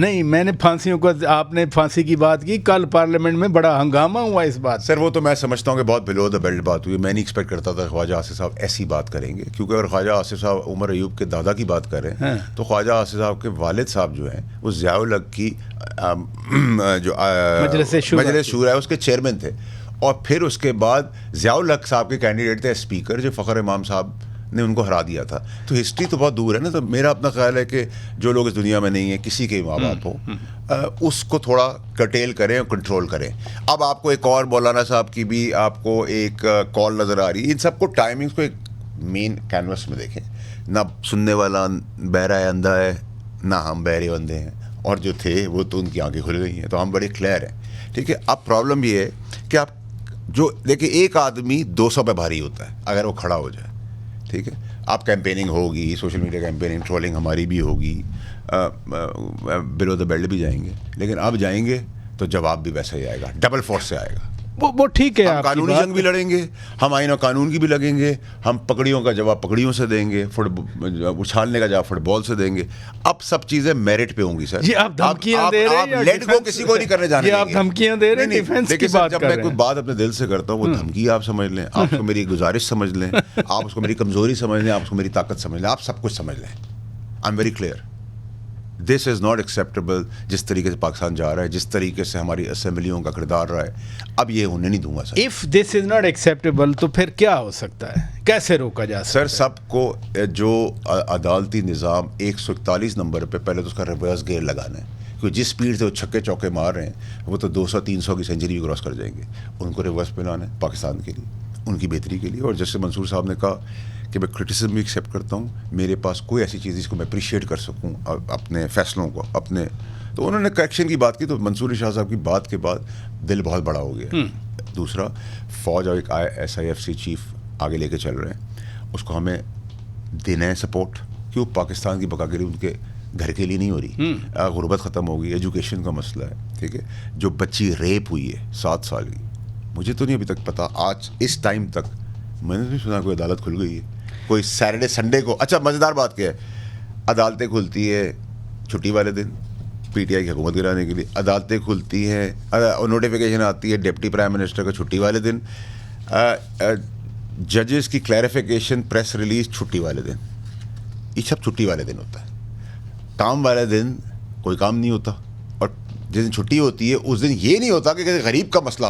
نہیں میں نے پھانسیوں کو, آپ نے پھانسی کی بات کی, کل پارلیمنٹ میں بڑا ہنگامہ ہوا اس بات. سر وہ تو میں سمجھتا ہوں کہ بہت بلو دا بیلٹ بات ہوئی. میں نہیں ایکسپیکٹ کرتا تھا خواجہ آصف صاحب ایسی بات کریں گے, کیونکہ اگر خواجہ آصف صاحب عمر ایوب کے دادا کی بات کریں تو خواجہ آصف صاحب کے والد صاحب جو ہیں وہ ضیاء الحق کی جو مجلس شورا ہے اس کے چیئرمین تھے, اور پھر اس کے بعد ضیاء الحق صاحب کے کینڈیڈیٹ تھے اسپیکر, جو فخر امام صاحب نے ان کو ہرا دیا تھا. تو ہسٹری تو بہت دور ہے نا. تو میرا اپنا خیال ہے کہ جو لوگ اس دنیا میں نہیں ہیں, کسی کے ماں باپ ہوں, اس کو تھوڑا کرٹیل کریں اور کنٹرول کریں. اب آپ کو ایک اور مولانا صاحب کی بھی آپ کو ایک کال نظر آ رہی ہے. ان سب کو ٹائمنگس کو ایک مین کینوس میں دیکھیں. نہ سننے والا بہرا ہے, اندھا ہے, نہ ہم بہرے بندے ہیں, اور جو تھے وہ تو ان کی آنکھیں کھل گئی ہیں. تو ہم بڑے کلیئر ہیں, ٹھیک ہے. اب پرابلم یہ ہے کہ آپ جو دیکھیں, ایک آدمی 200 پہ بھاری ہوتا ہے اگر وہ کھڑا ہو جائے, ٹھیک ہے. آپ کیمپیننگ ہوگی, سوشل میڈیا کیمپیننگ, ٹرولنگ ہماری بھی ہوگی, بلو دا بیلٹ بھی جائیں گے, لیکن اب جائیں گے تو جواب بھی ویسا ہی آئے گا, ڈبل فورس سے آئے گا. وہ ٹھیک ہے. ہم قانونی جنگ بھی لڑیں گے, ہم آئین و قانون کی بھی لگیں گے, ہم پکڑیوں کا جواب پکڑیوں سے دیں گے, اچھالنے کا جواب فٹ بال سے دیں گے. اب سب چیزیں میرٹ پہ ہوں گی سر. جی آپ دھمکیاں دے رہے ہیں, آپ لیٹ کو کسی کو نہیں کرنے جانے دیں گے. آپ دھمکیاں دے رہے ہیں, ڈیفنس کی بات کر رہے ہیں. جب میں کوئی بات اپنے دل سے کرتا ہوں, وہ دھمکی آپ سمجھ لیں, آپ کو میری گزارش سمجھ لیں, آپ اس کو میری کمزوری سمجھ لیں, آپ اس کو میری طاقت سمجھ لیں, آپ سب کچھ سمجھ لیں. I am very clear. This is not acceptable. جس طریقے سے پاکستان جا رہا ہے, جس طریقے سے ہماری اسمبلیوں کا کردار رہا ہے, اب یہ ہونے نہیں دوں گا sir. If this is not acceptable تو پھر کیا ہو سکتا ہے, کیسے روکا جا سکتا ہے؟ سر سب کو جو عدالتی نظام 141 نمبر پہ پہلے تو اس کا ریورس گیئر لگانا ہے, کیونکہ جس اسپیڈ سے وہ چھکے چوکے مار رہے ہیں وہ تو 200-300 کی سینچری بھی کراس کر جائیں گے. ان کو ریورس پہ لانا ہے پاکستان کے لیے, ان کی بہتری کے لیے. اور جیسے منصور صاحب نے کہا کہ میں کرٹیسزم بھی ایکسیپٹ کرتا ہوں, میرے پاس کوئی ایسی چیز جس کو میں اپریشیٹ کر سکوں اپنے فیصلوں کو اپنے. تو انہوں نے کریکشن کی بات کی, تو منصور شاہ صاحب کی بات کے بعد دل بہت بڑا ہو گیا. دوسرا, فوج اور ایک SIFC چیف آگے لے کے چل رہے ہیں, اس کو ہمیں دینا ہے سپورٹ. کیوں؟ پاکستان کی بقاگری ان کے گھر کے لیے نہیں ہو رہی, غربت ختم ہوگی, ایجوکیشن کا مسئلہ ہے, ٹھیک ہے. جو بچی ریپ ہوئی ہے 7 سال کی, مجھے تو نہیں ابھی تک پتا, آج اس ٹائم تک میں نے نہیں سنا کوئی عدالت کھل گئی ہے. کوئی سیٹرڈے سنڈے کو, اچھا مزیدار بات کیا ہے, عدالتیں کھلتی ہے چھٹی والے دن PTI کی حکومت گرانے کے لیے, عدالتیں کھلتی ہیں, نوٹیفیکیشن آتی ہے ڈپٹی پرائم منسٹر کا چھٹی والے دن, ججز کی کلیریفیکیشن پریس ریلیز چھٹی والے دن. یہ سب چھٹی والے دن ہوتا ہے. کام والے دن کوئی کام نہیں ہوتا, اور جس دن چھٹی ہوتی ہے اس دن یہ نہیں ہوتا کہ غریب کا مسئلہ حل